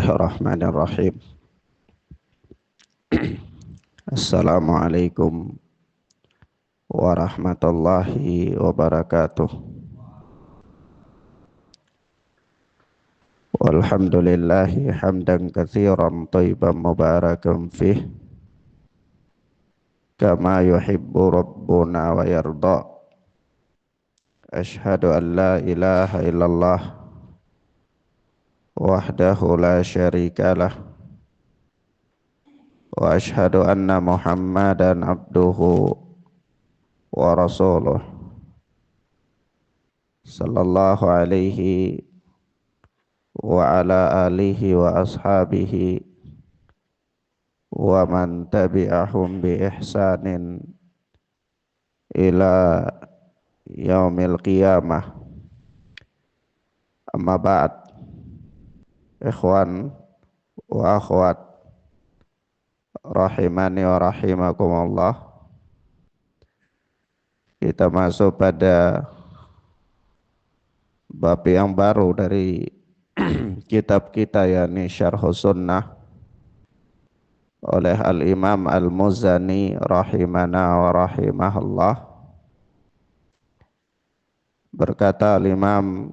Bismillahirrahmanirrahim. Assalamualaikum warahmatullahi wabarakatuh. Walhamdulillahi hamdan katsiran thayyiban mubarakan fih kama yuhibbu rabbuna wa yarda. Ashhadu an la ilaha illallah wahdahu la syarika lah wa ashhadu anna Muhammadan abduhu wa rasuluh sallallahu alaihi wa ala alihi wa ashabihi wa man tabi'ahum bi ihsanin ila yaumil qiyamah. Amma ba'd. Ikhwan wa akhwat rahimani wa rahimakumullah. Kita masuk pada bab yang baru dari kitab kita, yakni Syarhus Sunnah oleh Al-Imam Al-Muzani rahimana wa rahimahullah. Berkata Al-Imam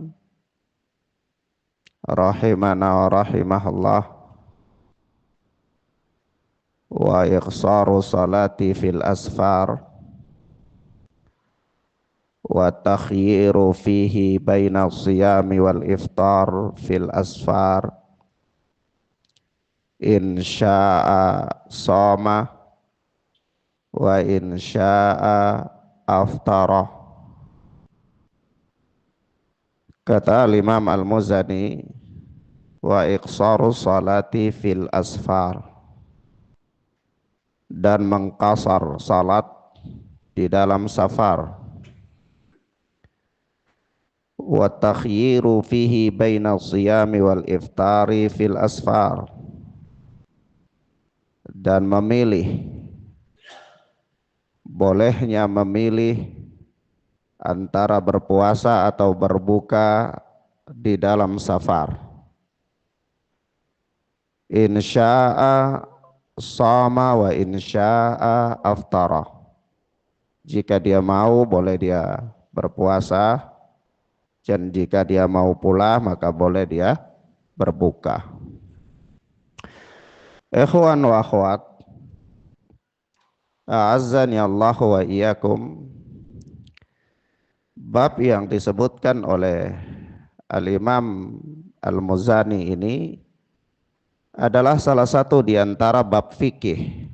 rahimana wa rahimahullah, wa iqsaru salati fil asfar wa takhyiru fihi baina siyami wal iftar fil asfar in sya'a shoma wa in sya'a aftara. Kata Imam Al-Muzani, wa iqsaru salati fil asfar, dan mengqasar salat di dalam safar, wa takhyiru fihi baina siyami wal iftari fil asfar, dan bolehnya memilih antara berpuasa atau berbuka di dalam safar. Insya'a shoma wa insya'a aftara. Jika dia mau boleh dia berpuasa, dan jika dia mau pula maka boleh dia berbuka. Ikhwan wa akhwat, a'azzani Allah wa iyyakum. Bab yang disebutkan oleh Al-Imam Al-Muzani ini adalah salah satu di antara bab fikih,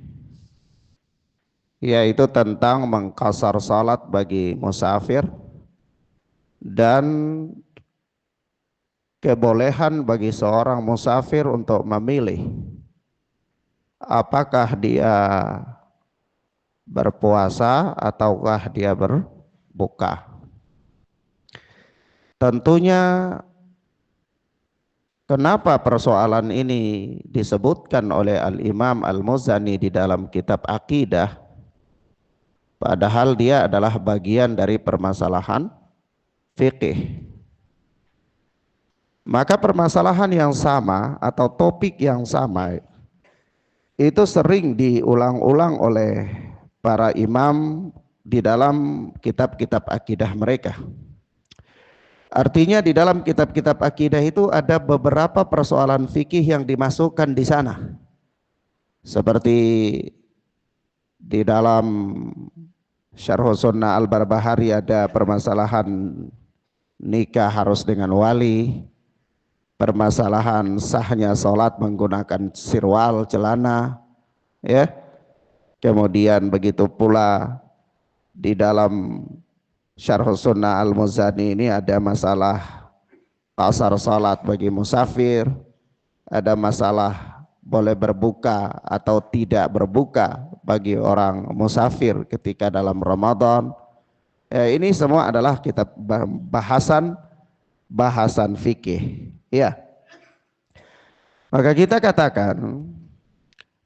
yaitu tentang mengqasar salat bagi musafir dan kebolehan bagi seorang musafir untuk memilih apakah dia berpuasa ataukah dia berbuka. Tentunya kenapa persoalan ini disebutkan oleh Al-Imam Al-Muzani di dalam kitab Aqidah, padahal dia adalah bagian dari permasalahan fikih. Maka permasalahan yang sama atau topik yang sama itu sering diulang-ulang oleh para imam di dalam kitab-kitab akidah mereka. Artinya di dalam kitab-kitab akidah itu ada beberapa persoalan fikih yang dimasukkan di sana. Seperti di dalam Syarhus Sunnah Al-Barbahari ada permasalahan nikah harus dengan wali, permasalahan sahnya sholat menggunakan sirwal, celana, ya. Kemudian begitu pula di dalam Syarhus Sunnah Al-Muzani ini ada masalah qasar salat bagi musafir, ada masalah boleh berbuka atau tidak berbuka bagi orang musafir ketika dalam Ramadan. Ini semua adalah kitab bahasan fikih. Ya. Maka kita katakan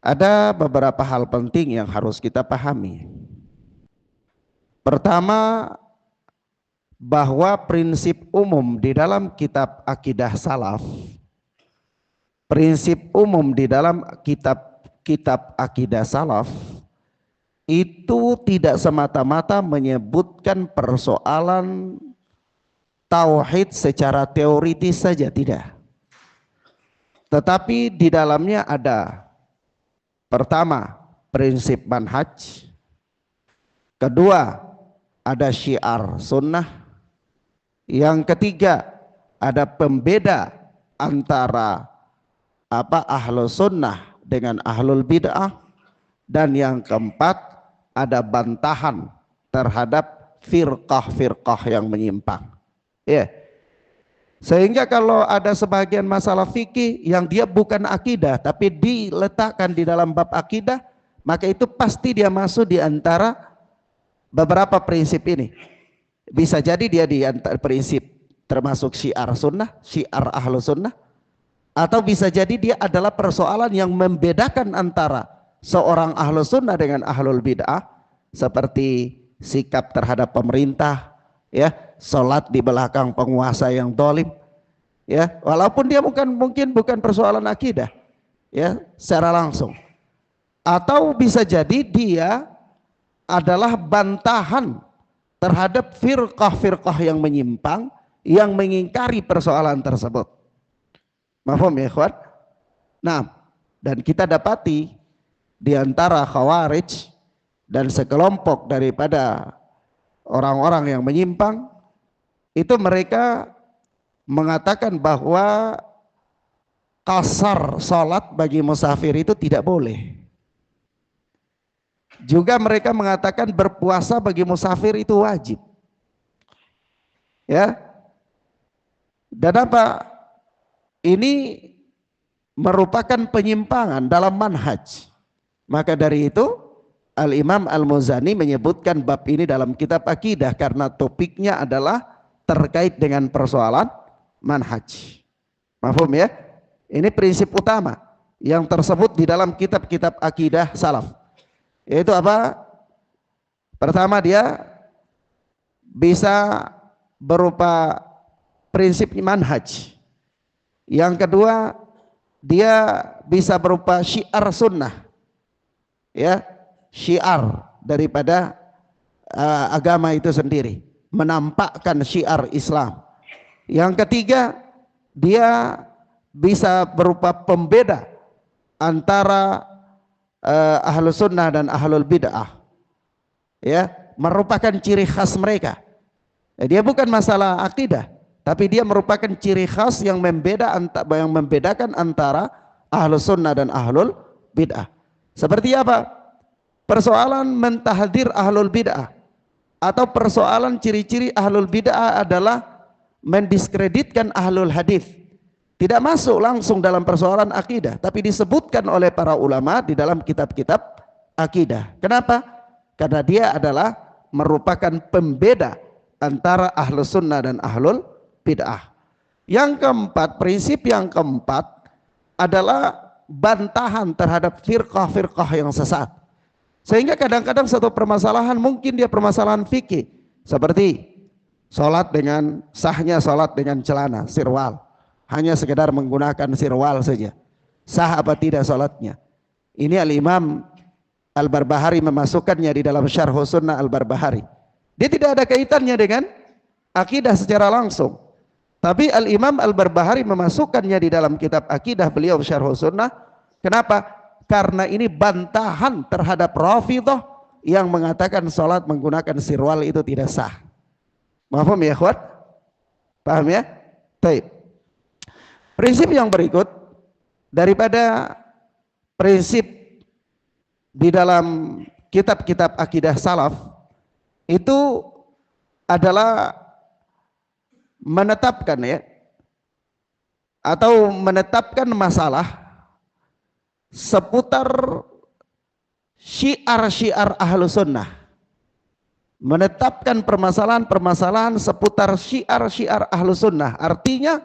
ada beberapa hal penting yang harus kita pahami. Pertama, bahwa prinsip umum di dalam kitab akidah salaf prinsip umum di dalam kitab akidah salaf itu tidak semata-mata menyebutkan persoalan tauhid secara teoritis saja, tidak. Tetapi di dalamnya ada, pertama, prinsip manhaj. Kedua, ada syiar sunnah. Yang ketiga, ada pembeda antara ahlus sunnah dengan ahlul bid'ah. Dan yang keempat, ada bantahan terhadap firqah-firqah yang menyimpang. Ya. Sehingga kalau ada sebagian masalah fikih yang dia bukan akidah tapi diletakkan di dalam bab akidah, maka itu pasti dia masuk di antara beberapa prinsip ini. Bisa jadi dia di antara prinsip termasuk syiar sunnah, syiar ahlu sunnah, atau bisa jadi dia adalah persoalan yang membedakan antara seorang ahlu sunnah dengan ahlul bid'ah, seperti sikap terhadap pemerintah, ya, sholat di belakang penguasa yang dolim, ya, walaupun dia mungkin bukan persoalan akidah, ya, secara langsung. Atau bisa jadi dia adalah bantahan terhadap firqah-firqah yang menyimpang, yang mengingkari persoalan tersebut. Mahfum ya ikhwan? Nah, dan kita dapati di antara Khawarij dan sekelompok daripada orang-orang yang menyimpang itu mereka mengatakan bahwa qasar salat bagi musafir itu tidak boleh. Juga mereka mengatakan berpuasa bagi musafir itu wajib. Ya. Dan apa? Ini merupakan penyimpangan dalam manhaj. Maka dari itu Al-Imam Al-Muzani menyebutkan bab ini dalam kitab akidah karena topiknya adalah terkait dengan persoalan manhaj. Mahfum ya? Ini prinsip utama yang tersebut di dalam kitab-kitab akidah salaf. Yaitu apa? Pertama, dia bisa berupa prinsip manhaj. Yang kedua, dia bisa berupa syiar sunnah. Ya, syiar daripada agama itu sendiri, menampakkan syiar Islam. Yang ketiga, dia bisa berupa pembeda antara ahlus sunnah dan ahlul bid'ah, ya, merupakan ciri khas mereka. Dia bukan masalah akidah, tapi dia merupakan ciri khas yang membedakan antara ahlus sunnah dan ahlul bid'ah. Seperti apa? Persoalan mentahdir ahlul bid'ah, atau persoalan ciri-ciri ahlul bid'ah adalah mendiskreditkan ahlul hadis. Tidak masuk langsung dalam persoalan akidah, tapi disebutkan oleh para ulama di dalam kitab-kitab akidah. Kenapa? Karena dia adalah merupakan pembeda antara ahlus sunnah dan ahlul bid'ah. Yang keempat, prinsip yang keempat adalah bantahan terhadap firqah-firqah yang sesat. Sehingga kadang-kadang satu permasalahan mungkin dia permasalahan fikih, seperti sholat dengan sahnya sholat dengan celana sirwal, hanya sekedar menggunakan sirwal saja, sah apa tidak sholatnya. Ini Al-Imam Al-Barbahari memasukkannya di dalam Syarh Sunnah Al-Barbahari. Dia tidak ada kaitannya dengan akidah secara langsung, tapi Al-Imam Al-Barbahari memasukkannya di dalam kitab akidah beliau Syarh Sunnah. Kenapa? Karena ini bantahan terhadap Rafidhah yang mengatakan sholat menggunakan sirwal itu tidak sah. Mahfum ya ikhwan? Paham ya? Baik. Prinsip yang berikut daripada prinsip di dalam kitab-kitab akidah salaf itu adalah menetapkan, ya, atau menetapkan masalah seputar syiar-syiar ahlu sunnah, menetapkan permasalahan-permasalahan seputar syiar-syiar ahlu sunnah. Artinya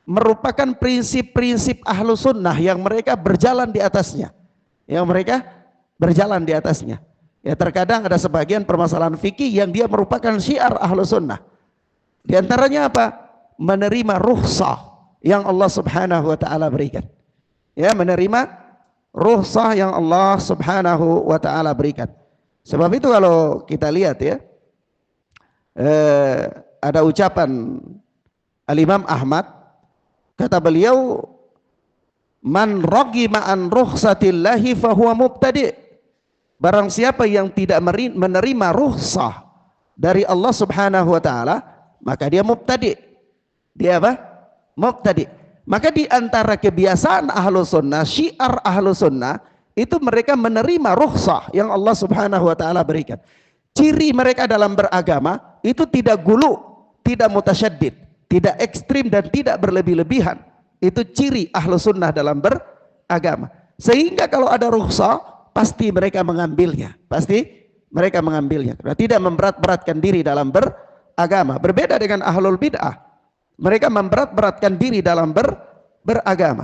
merupakan prinsip-prinsip ahlu sunnah yang mereka berjalan di atasnya, ya. Terkadang ada sebagian permasalahan fikih yang dia merupakan syiar ahlu sunnah. Di antaranya apa? Menerima rukhsah yang Allah subhanahu wa ta'ala berikan. Ya, menerima rukhsah yang Allah Subhanahu wa taala berikan. Sebab itu kalau kita lihat ya, ada ucapan Al-Imam Ahmad, kata beliau, man raghima an rukhsatillahi fahuwa mubtadi'. Barang siapa yang tidak menerima rukhsah dari Allah Subhanahu wa taala, maka dia mubtadi'. Dia apa? Mubtadi'. Maka di antara kebiasaan ahlu sunnah, syiar ahlu sunnah, itu mereka menerima rukhsah yang Allah Subhanahu wa taala berikan. Ciri mereka dalam beragama itu tidak gulu, tidak mutasyaddid, tidak ekstrim dan tidak berlebih-lebihan. Itu ciri ahlu sunnah dalam beragama. Sehingga kalau ada rukhsah, pasti mereka mengambilnya. Pasti mereka mengambilnya. Tidak memberat-beratkan diri dalam beragama. Berbeda dengan ahlul bid'ah. Mereka memberat-beratkan diri dalam beragama.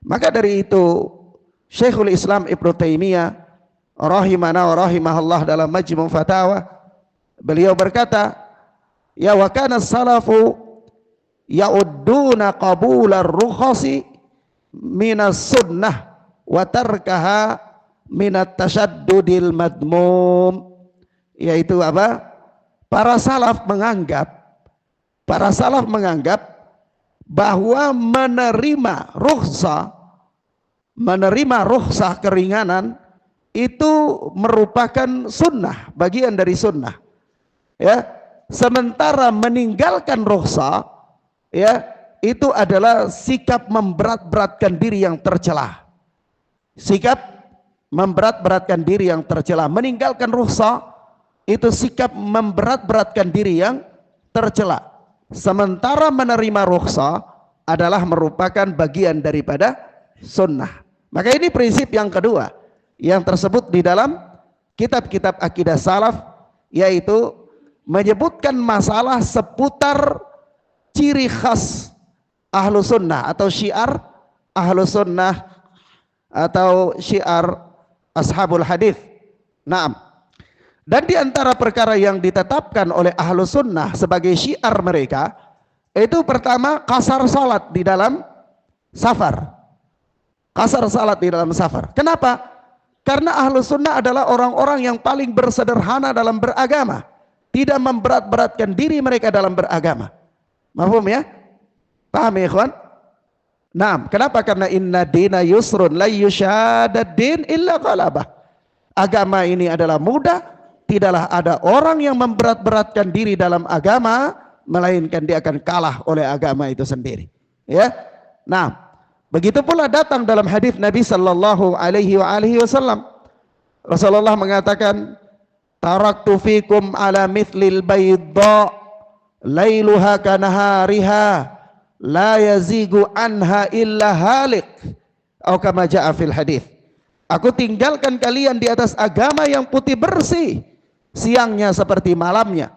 Maka dari itu Syekhul Islam Ibnu Taimiyah rahimana wa rahimahullah dalam Majmu' Fatawa, beliau berkata, ya wa kana salafu ya'udduna qabular rukhasi minas sunnah wa tarkaha minat tasyaddudil madmum. Yaitu apa? Para salaf menganggap bahwa menerima rukhsah keringanan itu merupakan sunnah, bagian dari sunnah. Ya, sementara meninggalkan rukhsah, ya, itu adalah sikap memberat-beratkan diri yang tercela. Sikap memberat-beratkan diri yang tercela. Meninggalkan rukhsah itu sikap memberat-beratkan diri yang tercela. Sementara menerima rukhsah adalah merupakan bagian daripada sunnah. Maka ini prinsip yang kedua yang tersebut di dalam kitab-kitab akidah salaf, yaitu menyebutkan masalah seputar ciri khas ahlu sunnah atau syiar ahlu sunnah atau syiar ashabul hadis. Naam. Dan di antara perkara yang ditetapkan oleh ahlu sunnah sebagai syiar mereka, itu pertama kasar salat di dalam safar. Kasar salat di dalam safar. Kenapa? Karena ahlu sunnah adalah orang-orang yang paling bersederhana dalam beragama. Tidak memberat-beratkan diri mereka dalam beragama. Mahfum ya? Paham ya ikhwan? Nah, kenapa? Karena inna dina yusrun la yushadad din illa qalabah. Agama ini adalah mudah. Tidaklah ada orang yang memberat-beratkan diri dalam agama, melainkan dia akan kalah oleh agama itu sendiri. Ya, nah, begitu pula datang dalam hadis Nabi Sallallahu Alaihi Wasallam. Rasulullah mengatakan, taraktu fikum ala mithlil baydha, lailuha kanahariha, la yazigu anha illa halik. Atau kama ja'a fil hadis. Aku tinggalkan kalian di atas agama yang putih bersih, siangnya seperti malamnya.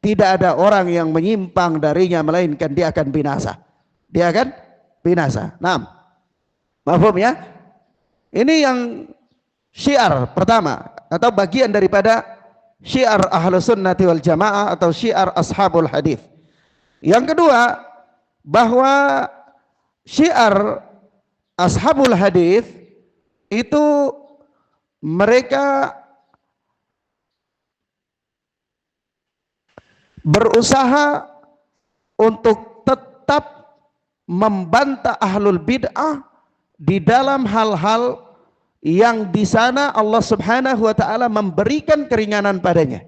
Tidak ada orang yang menyimpang darinya, melainkan dia akan binasa. Dia akan binasa. Nah, mafhum ya? Ini yang syiar pertama, atau bagian daripada syiar ahlu sunnati wal jamaah atau syiar ashabul hadis. Yang kedua, bahwa syiar ashabul hadis itu mereka berusaha untuk tetap membantah ahlul bid'ah di dalam hal-hal yang di sana Allah Subhanahu wa taala memberikan keringanan padanya.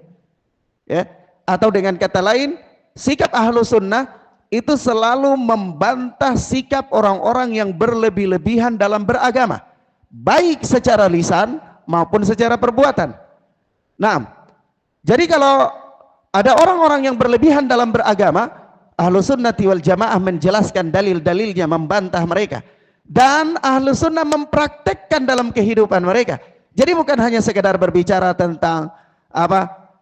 Ya, atau dengan kata lain, sikap ahlu sunnah itu selalu membantah sikap orang-orang yang berlebih-lebihan dalam beragama, baik secara lisan maupun secara perbuatan. Nah, jadi kalau ada orang-orang yang berlebihan dalam beragama, ahlu sunnati wal jamaah menjelaskan dalil-dalilnya, membantah mereka, dan ahlu sunnah mempraktekkan dalam kehidupan mereka. Jadi bukan hanya sekedar berbicara tentang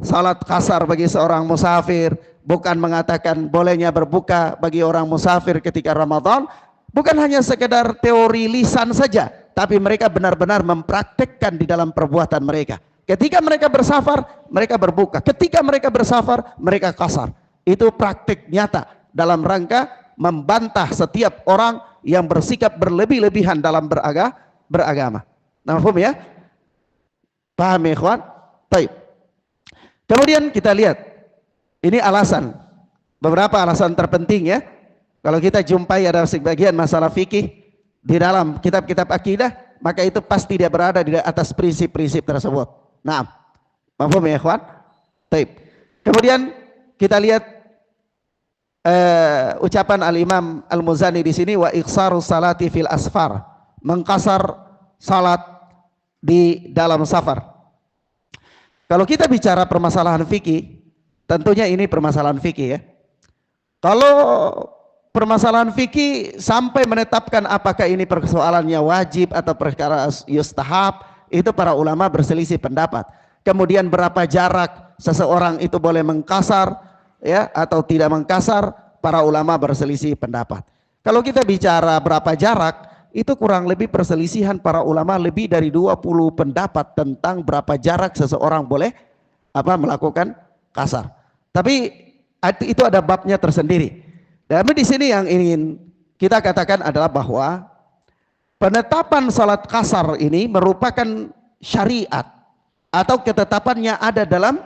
salat kasar bagi seorang musafir, bukan mengatakan bolehnya berbuka bagi orang musafir ketika Ramadan, bukan hanya sekedar teori lisan saja, tapi mereka benar-benar mempraktekkan di dalam perbuatan mereka. Ketika mereka bersafar, mereka berbuka. Ketika mereka bersafar, mereka kasar. Itu praktik nyata dalam rangka membantah setiap orang yang bersikap berlebih-lebihan dalam beragama. Nah, paham ya? Paham ya, ikhwan? Baik. Kemudian kita lihat, ini alasan, beberapa alasan terpenting ya. Kalau kita jumpai ada sebagian masalah fikih di dalam kitab-kitab akidah, maka itu pasti dia berada di atas prinsip-prinsip tersebut. Nah, paham ya, ikhwan? Baik. Kemudian kita lihat ucapan Al-Imam Al-Muzani di sini, wa iqsaru salati fil asfar, mengkasar salat di dalam safar. Kalau kita bicara permasalahan fikih, tentunya ini permasalahan fikih ya. Kalau permasalahan fikih sampai menetapkan apakah ini persoalannya wajib atau perkara yustahab, itu para ulama berselisih pendapat. Kemudian berapa jarak seseorang itu boleh mengkasar ya atau tidak mengkasar, para ulama berselisih pendapat. Kalau kita bicara berapa jarak, itu kurang lebih perselisihan para ulama lebih dari 20 pendapat tentang berapa jarak seseorang boleh melakukan kasar. Tapi itu ada babnya tersendiri. Dan di sini yang ingin kita katakan adalah bahwa penetapan salat kasar ini merupakan syariat atau ketetapannya ada dalam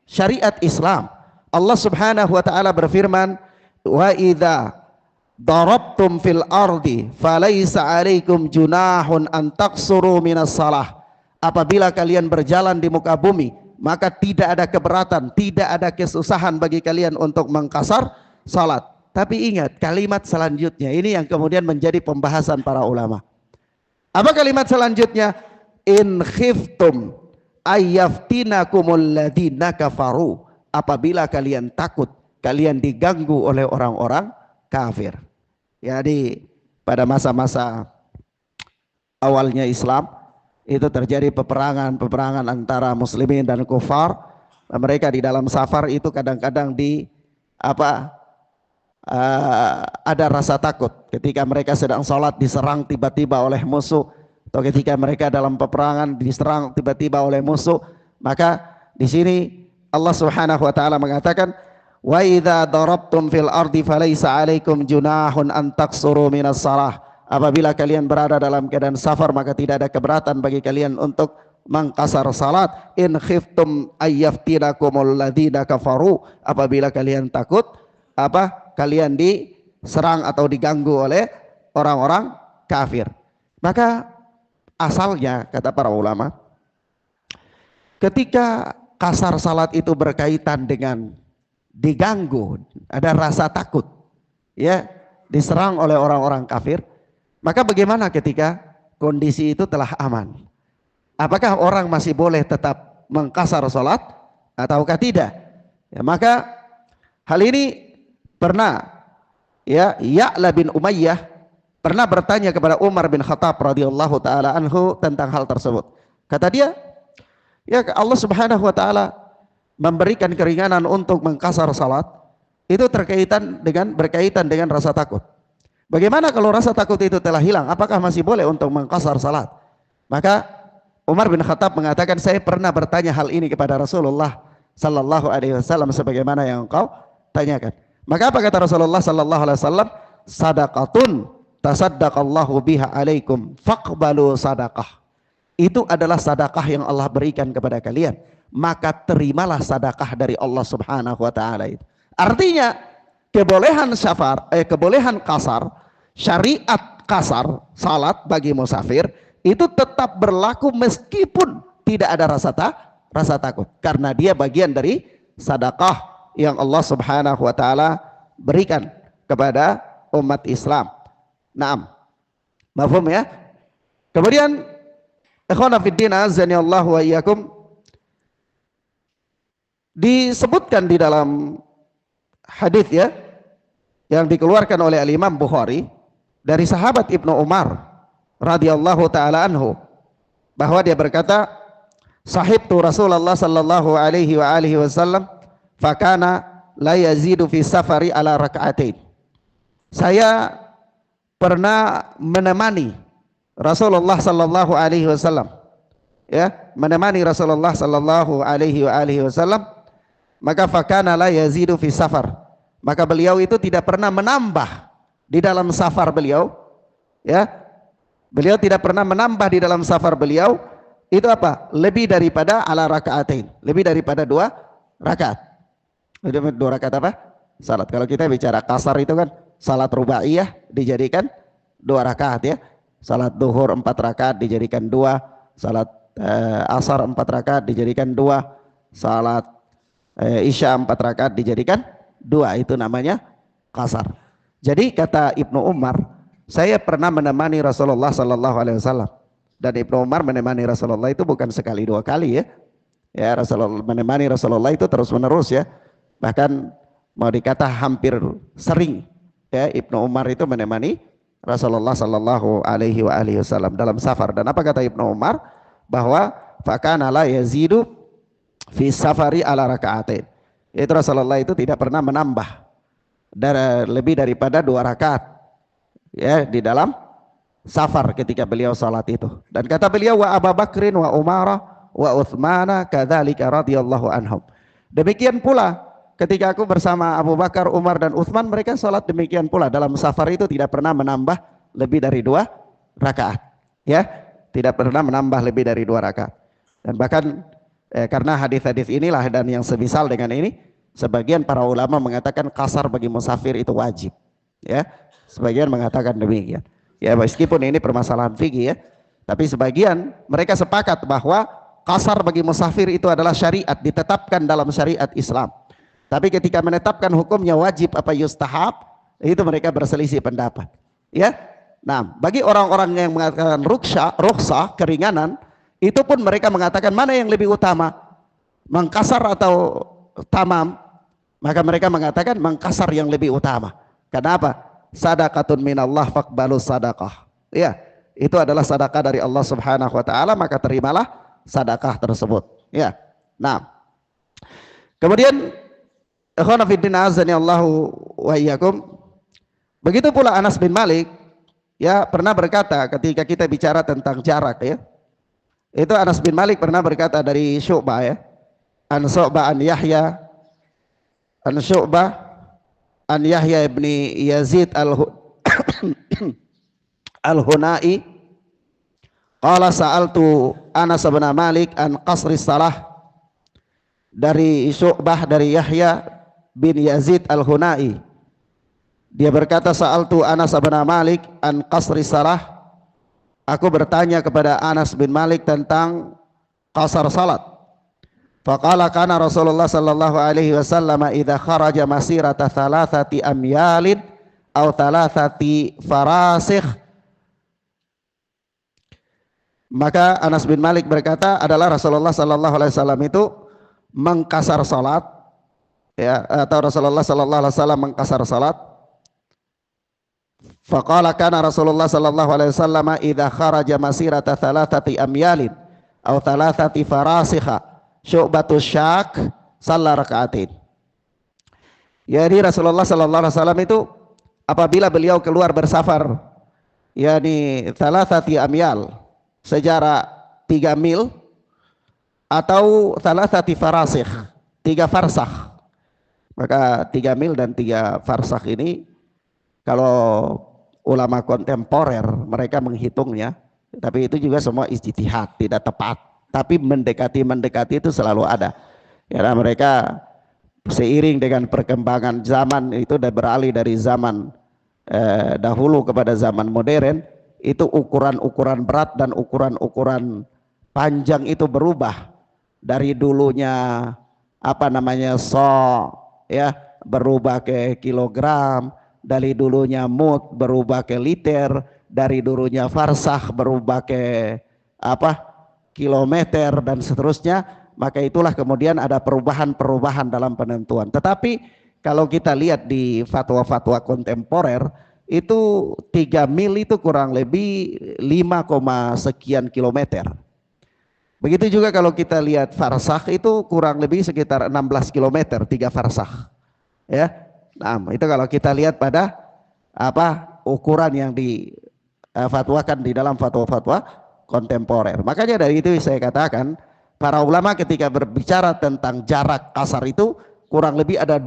syariat Islam. Allah Subhanahu wa taala berfirman, wa idza darabtum fil ardi falaisa alaikum junahun an taqsuru minas salah. Apabila kalian berjalan di muka bumi, maka tidak ada keberatan, tidak ada kesusahan bagi kalian untuk mengkasar salat. Tapi ingat kalimat selanjutnya, ini yang kemudian menjadi pembahasan para ulama. Apa kalimat selanjutnya? In khiftum ayyaftinakumul ladina kafaru. Apabila kalian takut kalian diganggu oleh orang-orang kafir. Jadi pada masa-masa awalnya Islam itu terjadi peperangan antara muslimin dan kufar. Mereka di dalam safar itu kadang-kadang ada rasa takut ketika mereka sedang sholat diserang tiba-tiba oleh musuh, atau ketika mereka dalam peperangan diserang tiba-tiba oleh musuh. Maka di sini Allah Subhanahu wa taala mengatakan, wa idza darabtum fil ardi falaisa 'alaikum junahun an taqsuru minas shalah. Apabila kalian berada dalam keadaan safar, maka tidak ada keberatan bagi kalian untuk mengkasar salat. In khiftum ayyaftinakumul ladzina kafaru. Apabila kalian takut kalian diserang atau diganggu oleh orang-orang kafir. Maka asalnya kata para ulama, ketika kasar salat itu berkaitan dengan diganggu, ada rasa takut ya, diserang oleh orang-orang kafir, maka bagaimana ketika kondisi itu telah aman? Apakah orang masih boleh tetap mengkasar salat ataukah tidak? Ya, maka hal ini pernah ya Ya'la bin Umayyah pernah bertanya kepada Umar bin Khattab radhiyallahu taala anhu tentang hal tersebut. Kata dia, ya Allah Subhanahu wa taala memberikan keringanan untuk mengkasar salat itu berkaitan dengan rasa takut. Bagaimana kalau rasa takut itu telah hilang? Apakah masih boleh untuk mengkasar salat? Maka Umar bin Khattab mengatakan, saya pernah bertanya hal ini kepada Rasulullah sallallahu alaihi wasallam sebagaimana yang engkau tanyakan. Maka apa kata Rasulullah sallallahu alaihi wasallam? Sadaqatun tasaddaqallahu biha alaikum faqbalu sadaqah. Itu adalah sedekah yang Allah berikan kepada kalian, maka terimalah sedekah dari Allah Subhanahu wa taala itu. Artinya kebolehan kasar, syariat kasar salat bagi musafir itu tetap berlaku meskipun tidak ada rasa takut, karena dia bagian dari sedekah yang Allah Subhanahu wa taala berikan kepada umat Islam. Naam. Mafhum ya? Kemudian ikhwana fiddin azani Allah wa iyyakum, disebutkan di dalam hadis ya yang dikeluarkan oleh Al-Imam Bukhari dari sahabat Ibnu Umar radhiyallahu taala anhu, bahwa dia berkata, sahibtu Rasulullah sallallahu alaihi wa alihi wasallam fakana la yazidu fi safari ala raka'atain. Saya pernah menemani Rasulullah sallallahu alaihi wasallam, ya, menemani Rasulullah sallallahu alaihi wasallam, maka fakana la yazidu fi safar, maka beliau itu tidak pernah menambah di dalam safar beliau, Ya, beliau tidak pernah menambah di dalam safar beliau itu apa? Lebih daripada ala rakaatain, lebih daripada 2 rakaat. Lebih 2 rakaat apa? Salat. Kalau kita bicara kasar itu kan salat rubaiyah dijadikan 2 rakaat ya. Salat duhur 4 rakaat dijadikan 2, salat asar 4 rakaat dijadikan 2, salat isya 4 rakaat dijadikan 2. Itu namanya kasar. Jadi kata Ibnu Umar, saya pernah menemani Rasulullah Sallallahu Alaihi Wasallam, dan Ibnu Umar menemani Rasulullah itu bukan sekali 2 kali ya. Ya, Rasulullah menemani Rasulullah itu terus menerus ya. Bahkan mau dikata hampir sering ya Ibnu Umar itu menemani Rasulullah Sallallahu Alaihi Wasallam dalam safar. Dan apa kata Ibnu Umar? Bahwa fakana la yazidu fi safari ala rakaatain. Itu Rasulullah itu tidak pernah menambah lebih daripada 2 rakaat ya di dalam safar ketika beliau salat itu. Dan kata beliau wa Abu Bakrin wa Umarah wa Utsmana kadzalika radhiyallahu anhum. Demikian pula ketika aku bersama Abu Bakar, Umar dan Utsman, mereka salat demikian pula dalam safar itu tidak pernah menambah lebih dari 2 rakaat. Ya, tidak pernah menambah lebih dari 2 rakaat. Dan bahkan karena hadis-hadis inilah dan yang semisal dengan ini, sebagian para ulama mengatakan kasar bagi musafir itu wajib. Ya, sebagian mengatakan demikian. Ya, meskipun ini permasalahan fikih ya, tapi sebagian mereka sepakat bahwa kasar bagi musafir itu adalah syariat, ditetapkan dalam syariat Islam. Tapi ketika menetapkan hukumnya wajib apa yustahab, itu mereka berselisih pendapat. Ya, nah bagi orang-orang yang mengatakan rukhsah, keringanan, itu pun mereka mengatakan mana yang lebih utama, mengkasar atau tamam? Maka mereka mengatakan mengkasar yang lebih utama. Kenapa? Sadaqatun minallah faqbalus sadaqah. Ya, itu adalah sedekah dari Allah Subhanahu wa taala, maka terimalah sedekah tersebut. Ya. Nah. Kemudian ikhwan fillah azani Allahu wa iyyakum. Begitu pula Anas bin Malik ya pernah berkata ketika kita bicara tentang jarak ya. Itu Anas bin Malik pernah berkata dari Syu'bah ya. An Syu'bah an Yahya an Syu'bah an Yahya ibni Yazid al-Hunai qala sa'altu Anas bin Malik an qasri salah. Dari Syu'bah dari Yahya bin Yazid al-Hunai, dia berkata sa'altu Anas bin Malik an qasri salah, aku bertanya kepada Anas bin Malik tentang qasar salat. Faqala kana Rasulullah sallallahu alaihi wasallam idza kharaja masirata 3 amyalin aw 3 farasikh. Maka Anas bin Malik berkata adalah Rasulullah sallallahu alaihi wasallam itu mengkasar salat ya, atau Rasulullah sallallahu alaihi wasallam mengkasar salat. Faqala kana Rasulullah sallallahu alaihi wasallam idza kharaja masirata 3 amyalin aw 3 farasikha syu'batu syak shalla rakaatin. Jadi Rasulullah sallallahu alaihi wasallam itu apabila beliau keluar bersafar yakni 3 amyal sejarak 3 mil atau 3 farasikh 3 farsakh, maka 3 mil dan 3 farsakh ini kalau ulama kontemporer mereka menghitungnya, tapi itu juga semua ijtihad, tidak tepat, tapi mendekati itu selalu ada. Karena mereka seiring dengan perkembangan zaman itu dan beralih dari zaman dahulu kepada zaman modern, itu ukuran-ukuran berat dan ukuran-ukuran panjang itu berubah. Dari dulunya apa namanya ya berubah ke kilogram, dari dulunya mud berubah ke liter, dari dulunya farsakh berubah ke kilometer dan seterusnya. Maka itulah kemudian ada perubahan-perubahan dalam penentuan. Tetapi kalau kita lihat di fatwa-fatwa kontemporer itu 3 mil itu kurang lebih 5, sekian kilometer. Begitu juga kalau kita lihat farsakh itu kurang lebih sekitar 16 kilometer 3 farsakh. Ya. Nah, itu kalau kita lihat pada ukuran yang difatwakan di dalam fatwa-fatwa kontemporer. Makanya dari itu saya katakan para ulama ketika berbicara tentang jarak kasar itu kurang lebih ada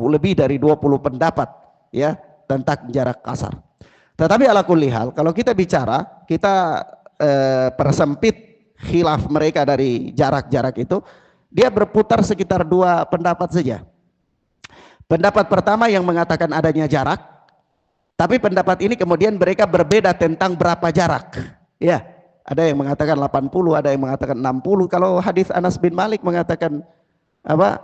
lebih dari 20 pendapat ya tentang jarak kasar. Tetapi ala kulli hal, kalau kita bicara, kita persempit khilaf mereka dari jarak-jarak itu, dia berputar sekitar dua pendapat saja. Pendapat pertama yang mengatakan adanya jarak, tapi pendapat ini kemudian mereka berbeda tentang berapa jarak. Ya, ada yang mengatakan 80, ada yang mengatakan 60. Kalau hadis Anas bin Malik mengatakan apa?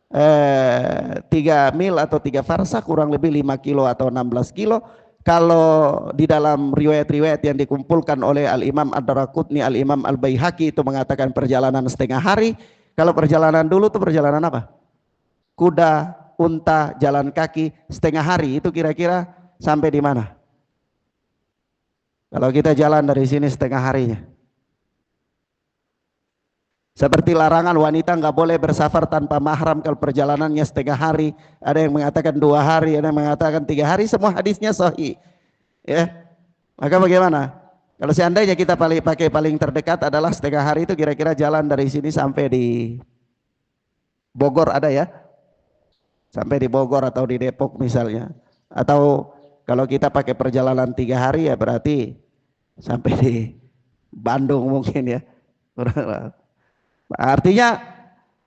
3 mil atau 3 farsa, kurang lebih 5 kilo atau 16 kilo. Kalau di dalam riwayat-riwayat yang dikumpulkan oleh Al-Imam Ad-Daraqutni, Al-Imam Al-Baihaqi itu mengatakan perjalanan setengah hari. Kalau perjalanan dulu itu perjalanan apa? Kuda, unta, jalan kaki setengah hari, itu kira-kira sampai di mana? Kalau kita jalan dari sini setengah harinya. Seperti larangan wanita nggak boleh bersafar tanpa mahram kalau perjalanannya setengah hari. Ada yang mengatakan 2 hari, ada yang mengatakan 3 hari. Semua hadisnya sahih. Ya, maka bagaimana? Kalau seandainya kita pakai paling terdekat adalah setengah hari, itu kira-kira jalan dari sini sampai di Bogor, ada ya? Sampai di Bogor atau di Depok misalnya. Atau kalau kita pakai perjalanan 3 hari ya berarti sampai di Bandung mungkin ya. Artinya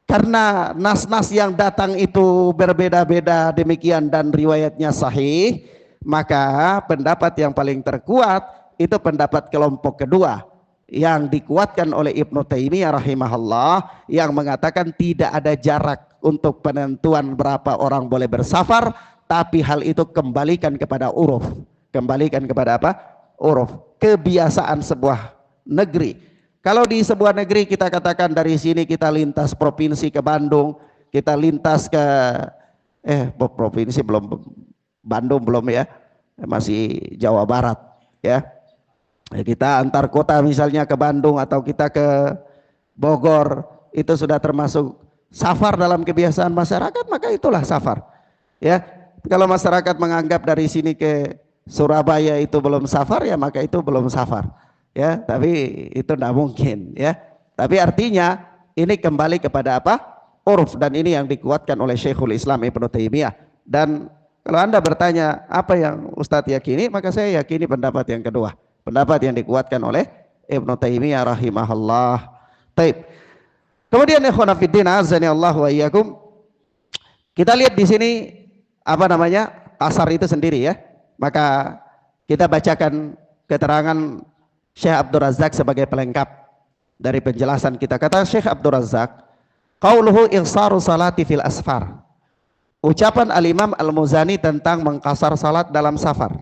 karena nas-nas yang datang itu berbeda-beda demikian dan riwayatnya sahih, maka pendapat yang paling terkuat itu pendapat kelompok kedua yang dikuatkan oleh Ibnu Taimiyah rahimahullah, yang mengatakan tidak ada jarak untuk penentuan berapa orang boleh bersafar, tapi hal itu kembalikan kepada uruf. Kembalikan kepada apa? Uruf, kebiasaan sebuah negeri. Kalau di sebuah negeri kita katakan dari sini kita lintas provinsi ke Bandung, kita lintas ke provinsi belum, Bandung belum ya, masih Jawa Barat ya. Kita antar kota misalnya ke Bandung atau kita ke Bogor, itu sudah termasuk safar dalam kebiasaan masyarakat, maka itulah safar. Ya, kalau masyarakat menganggap dari sini ke Surabaya itu belum safar, ya maka itu belum safar. Ya, tapi itu tidak mungkin ya. Tapi artinya ini kembali kepada apa? Uruf, dan ini yang dikuatkan oleh Syekhul Islam Ibnu Taimiyah. Dan kalau Anda bertanya apa yang Ustadz yakini, maka saya yakini pendapat yang kedua, pendapat yang dikuatkan oleh Ibnu Taimiyah rahimahullah. Taib. Kemudian ikhwan fillah azani Allah wa iyyakum, kita lihat di sini apa namanya? Qasar itu sendiri ya. Maka kita bacakan keterangan Syekh Abdul Razak sebagai pelengkap dari penjelasan kita. Kata Syekh Abdul Razak, qauluhu ihsaru salati fil asfar. Ucapan Al-Imam Al-Muzani tentang mengkasar salat dalam safar.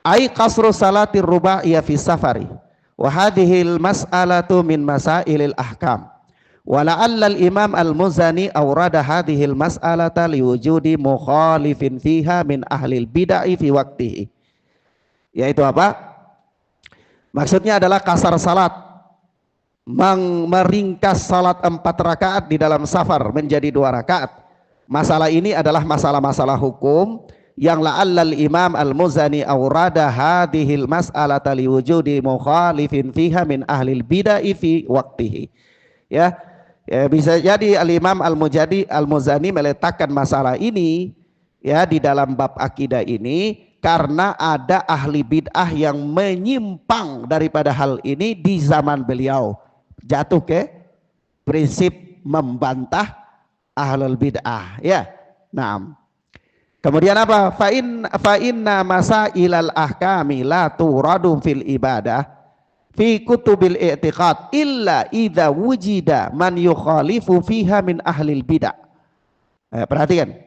Ai qasru salati rubaiyah fi safari. Wa hadhil mas'alatu min masailil ahkam. Wa la'alla al-Imam Al-Muzani awrada hadhil mas'alata liwujudi mukhalifin fiha min ahlil bid'ah fi waqtihi. Yaitu apa? Maksudnya adalah kasar salat, meringkas salat 4 rakaat di dalam safar menjadi 2 rakaat. Masalah ini adalah masalah-masalah hukum yang la'allal Imam Al-Muzani awrada hadhil mas'alata liwujudi mukhalifin fiha min ahlil bid'ah fi waqtihi. Ya, bisa jadi Al-Imam Al-Muzani meletakkan masalah ini ya di dalam bab akidah ini karena ada ahli bid'ah yang menyimpang daripada hal ini di zaman beliau, jatuh ke prinsip membantah ahlul bid'ah ya. Nah, kemudian apa? Fa inna masailal ahkami la turadu fil ibadah fi kutubil i'tiqad illa idza wujida man yukhalifu fiha min ahlil bid'ah. Perhatikan.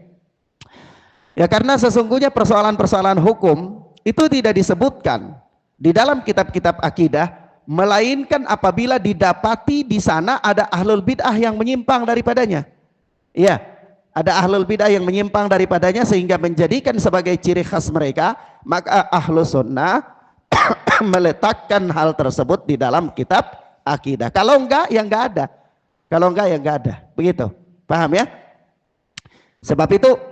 Ya, karena sesungguhnya persoalan-persoalan hukum itu tidak disebutkan di dalam kitab-kitab akidah, melainkan apabila didapati di sana ada ahlul bid'ah yang menyimpang daripadanya. Iya, ada ahlul bid'ah yang menyimpang daripadanya sehingga menjadikan sebagai ciri khas mereka, maka ahlus sunnah meletakkan hal tersebut di dalam kitab akidah. Kalau enggak, ya enggak ada. Kalau enggak, ya enggak ada. Begitu. Paham ya? Sebab itu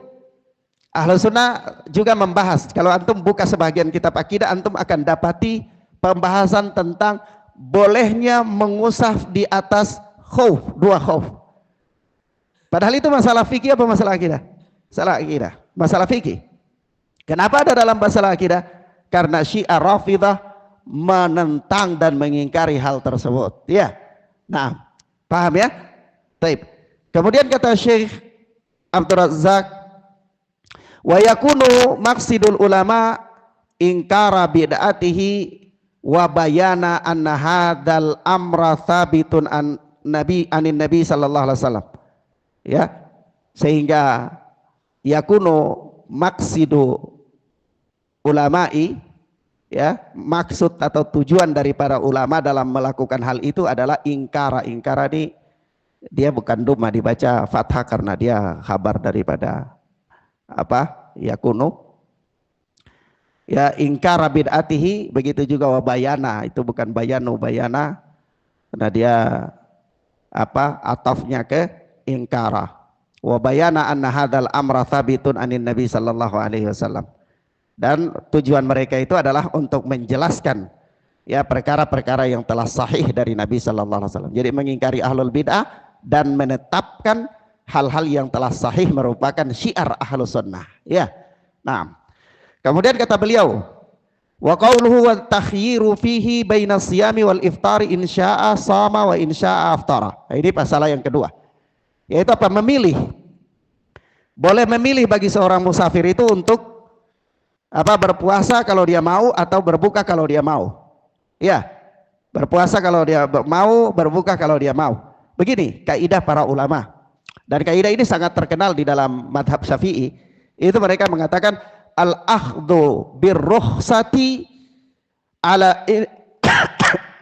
Ahlus Sunnah juga membahas, kalau antum buka sebagian kitab akidah, antum akan dapati pembahasan tentang bolehnya mengusap di atas khauf, 2 khauf. Padahal itu masalah fikih apa masalah akidah? Masalah akidah, masalah fikih. Kenapa ada dalam masalah akidah? karena Syiah Rafidah menentang dan mengingkari hal tersebut. Ya. Nah, paham ya? Baik. Kemudian kata Syekh Abdul Razzaq, wa yakunu maqsidul ulama ingkara bid'atihi wa bayana anna hadzal amra thabitun anin nabi sallallahu alaihi wasallam. Ya. Sehingga yakunu maqsidu ulama'i, ya, maksud atau tujuan dari para ulama dalam melakukan hal itu adalah ingkara. Ingkara ini dia bukan doma, dibaca fathah karena dia khabar daripada apa? Yakunu. Ya, ingkara bid'atihi, begitu juga wabayana, itu bukan bayanu, bayana karena dia apa? Atafnya ke ingkara. Wabayana anna hadzal amra thabitun anin nabi sallallahu alaihi wasallam. Dan tujuan mereka itu adalah untuk menjelaskan ya perkara-perkara yang telah sahih dari Nabi sallallahu alaihi wasallam. Jadi mengingkari ahlul bid'ah dan menetapkan hal-hal yang telah sahih merupakan syiar ahlus sunnah. Ya. Nah, kemudian kata beliau, wa qauluhu wa takhyiru fihi baina siyami wal iftari insya'a sama wa insya'a aftara. Nah, ini masalah yang kedua. Yaitu apa? Memilih. Boleh memilih bagi seorang musafir itu untuk apa? Berpuasa kalau dia mau atau berbuka kalau dia mau. Ya, berpuasa kalau dia mau, berbuka kalau dia mau. Begini kaidah para ulama. Dan kaidah ini sangat terkenal di dalam madhab Syafi'i. Itu mereka mengatakan al-akhdhu birrukhsati ala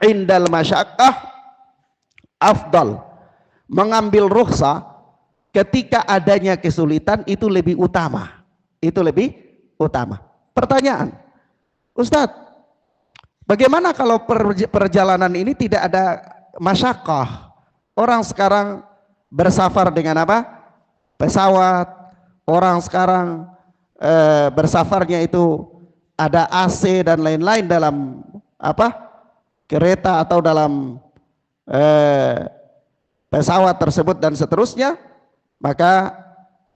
indal masyaqqah afdal. Mengambil rukhsah ketika adanya kesulitan itu lebih utama. Itu lebih utama. Pertanyaan, Ustadz, bagaimana kalau perjalanan ini tidak ada masyaqqah? Orang sekarang bersafar dengan apa? Pesawat. Orang sekarang bersafarnya itu ada AC dan lain-lain dalam apa? Kereta atau dalam pesawat tersebut dan seterusnya. Maka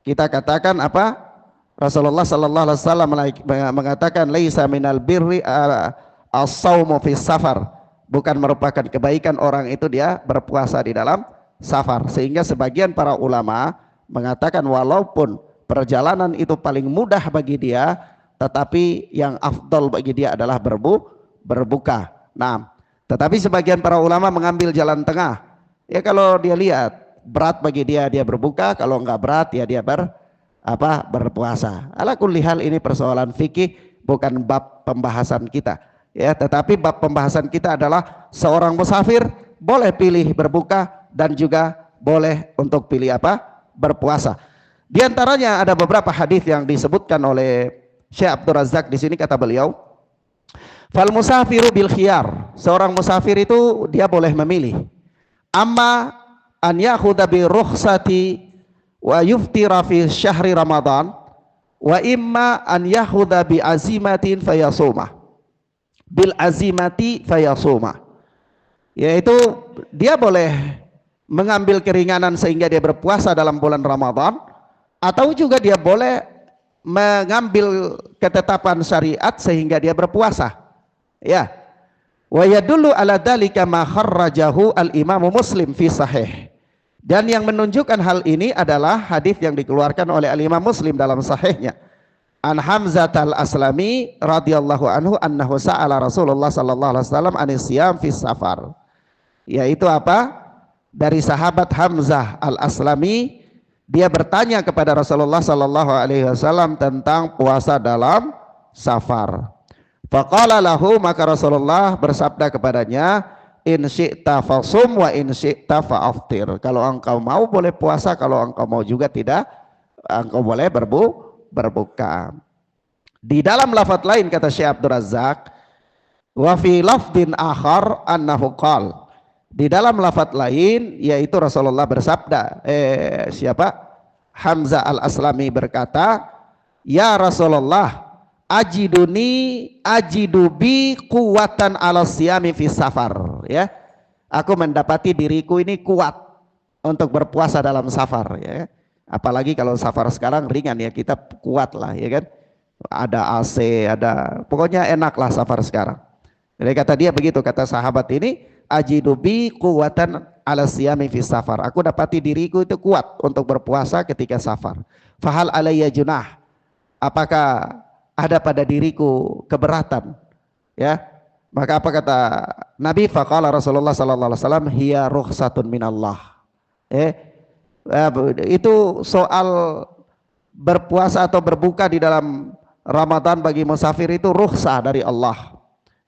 kita katakan apa? Rasulullah sallallahu alaihi wasallam mengatakan laisa minal birri as-saumu fi safar. Bukan merupakan kebaikan orang itu dia berpuasa di dalam safar. Sehingga sebagian para ulama mengatakan walaupun perjalanan itu paling mudah bagi dia, tetapi yang afdal bagi dia adalah berbuka. Nah, tetapi sebagian para ulama mengambil jalan tengah. Ya kalau dia lihat berat bagi dia, dia berbuka. Kalau enggak berat ya dia berpuasa. Ala kulli hal ini persoalan fikih, bukan bab pembahasan kita. Ya, tetapi bab pembahasan kita adalah seorang musafir boleh pilih berbuka dan juga boleh untuk pilih berpuasa. Di antaranya ada beberapa hadis yang disebutkan oleh Syekh Abdul Razzaq di sini, kata beliau, fal musafiru bil khiyar. Seorang musafir itu dia boleh memilih. Amma an yakhudha bi rukhsati wa yuftira fi syahri Ramadan wa imma an yakhudha bi azimatin fayasuma. Bil azimati fayasuma. Yaitu dia boleh mengambil keringanan sehingga dia berpuasa dalam bulan Ramadan, atau juga dia boleh mengambil ketetapan syariat sehingga dia berpuasa. Ya. Wa yadullu ala dzalika ma kharrajahu al-Imam Muslim fi sahih. Dan yang menunjukkan hal ini adalah hadis yang dikeluarkan oleh al-Imam Muslim dalam sahihnya. An Hamzah al-Aslami radhiyallahu anhu annahu sa'ala Rasulullah sallallahu alaihi wasallam anis siyam fi safar. Yaitu apa? Dari sahabat Hamzah al-Aslami, dia bertanya kepada Rasulullah sallallahu alaihi wasallam tentang puasa dalam safar. Faqala lahu, maka Rasulullah bersabda kepadanya, in syi'ta fasum wa in syi'ta fa'aftir. Kalau engkau mau boleh puasa, kalau engkau mau juga tidak, engkau boleh berbuka. Di dalam lafaz lain kata Syekh Abdul Razzaq, wa fi lafdin akhar annahu qala. Di dalam lafaz lain yaitu Rasulullah bersabda, Hamzah al-Aslami berkata, ya Rasulullah, ajidu bi quwwatan ala siyami fi safar. Ya, aku mendapati diriku ini kuat untuk berpuasa dalam safar. Ya, apalagi kalau safar sekarang ringan ya, kita kuat lah, ya kan. ada AC, ada pokoknya enak lah safar sekarang. Jadi kata dia begitu, kata sahabat ini, ajidubi kuwatan ala siyami fi safar. Aku dapati diriku itu kuat untuk berpuasa ketika safar. Fahal alayya junah. Apakah ada pada diriku keberatan? Ya. Maka apa kata Nabi? Faqala Rasulullah sallallahu alaihi wasallam, hiya rukhsatun minallah. Eh, itu soal berpuasa atau berbuka di dalam Ramadan bagi musafir itu rukhsah dari Allah.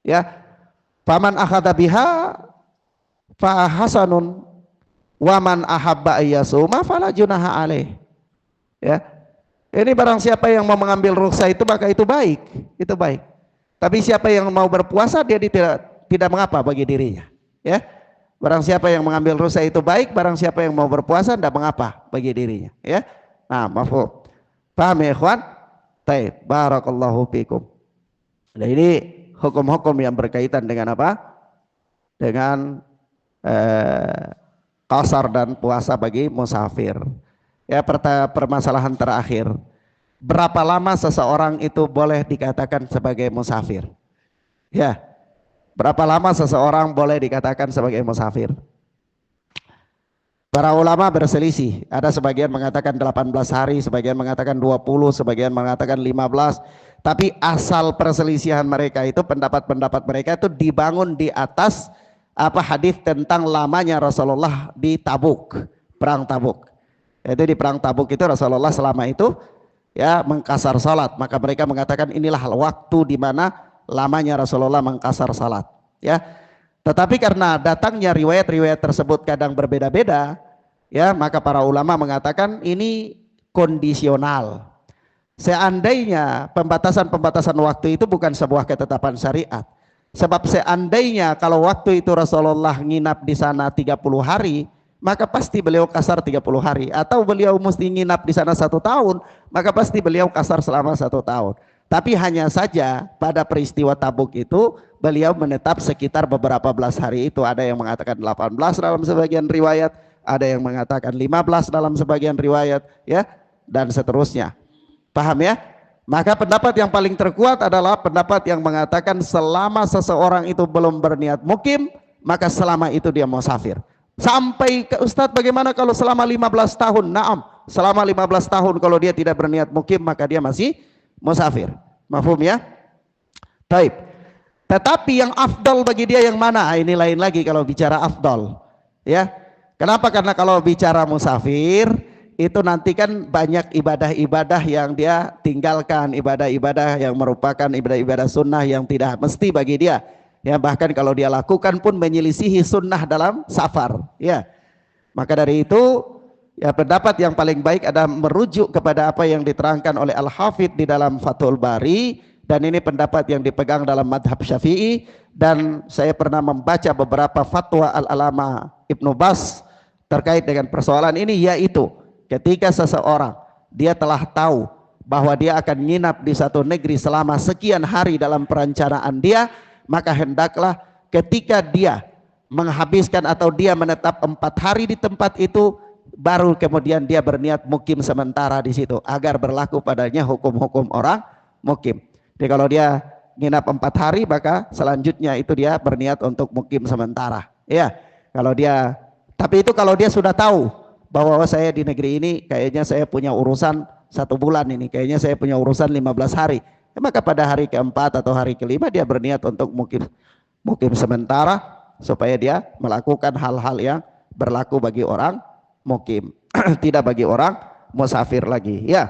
Ya, faman akhadha biha fa hasanun wa man ahabba ayyasuma fala junaha alaih. Ya, ini barang siapa yang mau mengambil rukhsah itu maka itu baik, itu baik. Tapi siapa yang mau berpuasa dia tidak mengapa bagi dirinya. Ya, barang siapa yang mengambil rukhsah itu baik, barang siapa yang mau berpuasa tidak mengapa bagi dirinya. Ya, nah mafhum. Paham ya ikhwan? Baik, barakallahu fikum. Nah ini hukum-hukum yang berkaitan dengan apa? Dengan qasar dan puasa bagi musafir. Ya, permasalahan terakhir. Berapa lama seseorang itu boleh dikatakan sebagai musafir? Ya, berapa lama seseorang boleh dikatakan sebagai musafir? Para ulama berselisih, ada sebagian mengatakan 18 hari, sebagian mengatakan 20, sebagian mengatakan 15. Tapi asal perselisihan mereka itu, pendapat-pendapat mereka itu dibangun di atas apa hadis tentang lamanya Rasulullah di Tabuk, perang Tabuk. Itu di perang Tabuk itu Rasulullah selama itu ya mengkasar salat, maka mereka mengatakan inilah waktu di mana lamanya Rasulullah mengkasar salat. Ya. Tetapi karena datangnya riwayat-riwayat tersebut kadang berbeda-beda, ya maka para ulama mengatakan ini kondisional. Seandainya pembatasan-pembatasan waktu itu bukan sebuah ketetapan syariat. Sebab seandainya kalau waktu itu Rasulullah nginap di sana 30 hari, maka pasti beliau kasar 30 hari. Atau beliau mesti nginap di sana 1 tahun, maka pasti beliau kasar selama 1 tahun. Tapi hanya saja pada peristiwa Tabuk itu beliau menetap sekitar beberapa belas hari itu. Ada yang mengatakan 18 dalam sebagian riwayat, ada yang mengatakan 15 dalam sebagian riwayat, ya, dan seterusnya. Paham ya? Maka pendapat yang paling terkuat adalah pendapat yang mengatakan selama seseorang itu belum berniat mukim, maka selama itu dia musafir. Sampai ke Ustadz, bagaimana kalau selama 15 tahun? Naam, selama 15 tahun kalau dia tidak berniat mukim maka dia masih musafir. Mafhum ya? Baik. Tetapi yang afdal bagi dia yang mana? Ini lain lagi kalau bicara afdal. Ya. Kenapa? Karena kalau bicara musafir itu nanti kan banyak ibadah-ibadah yang dia tinggalkan, ibadah-ibadah yang merupakan ibadah-ibadah sunnah yang tidak mesti bagi dia. Ya, bahkan kalau dia lakukan pun menyelisihi sunnah dalam safar. Ya. Maka dari itu ya pendapat yang paling baik adalah merujuk kepada apa yang diterangkan oleh Al-Hafidh di dalam Fathul Bari, dan ini pendapat yang dipegang dalam madhab Syafi'i, dan saya pernah membaca beberapa fatwa Al-Alama Ibnu Bas terkait dengan persoalan ini, yaitu ketika seseorang dia telah tahu bahwa dia akan nginap di satu negeri selama sekian hari dalam perencanaan dia, maka hendaklah ketika dia menghabiskan atau dia menetap 4 hari di tempat itu, baru kemudian dia berniat mukim sementara di situ agar berlaku padanya hukum-hukum orang mukim. Jadi kalau dia nginap 4 hari maka selanjutnya itu dia berniat untuk mukim sementara. Ya, kalau dia, tapi itu kalau dia sudah tahu bahwa saya di negeri ini kayaknya saya punya urusan 1 bulan ini, kayaknya saya punya urusan 15 hari. Maka pada hari keempat atau hari kelima dia berniat untuk mukim sementara supaya dia melakukan hal-hal yang berlaku bagi orang mukim, tidak bagi orang musafir lagi. Ya.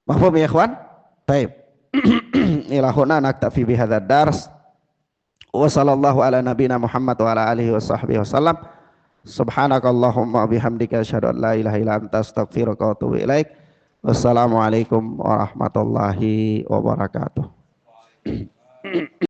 Mahfum ya ikhwan? Baik. Ilahuna naktafi bihadzal dars. Wa sallallahu ala nabina Muhammad wa ala alihi wa sahbihi wasallam. Subhanakallahumma bihamdika asyhadu an la ilaha illa anta astaghfiruka wa atubu ilaik. Wassalamualaikum warahmatullahi wabarakatuh.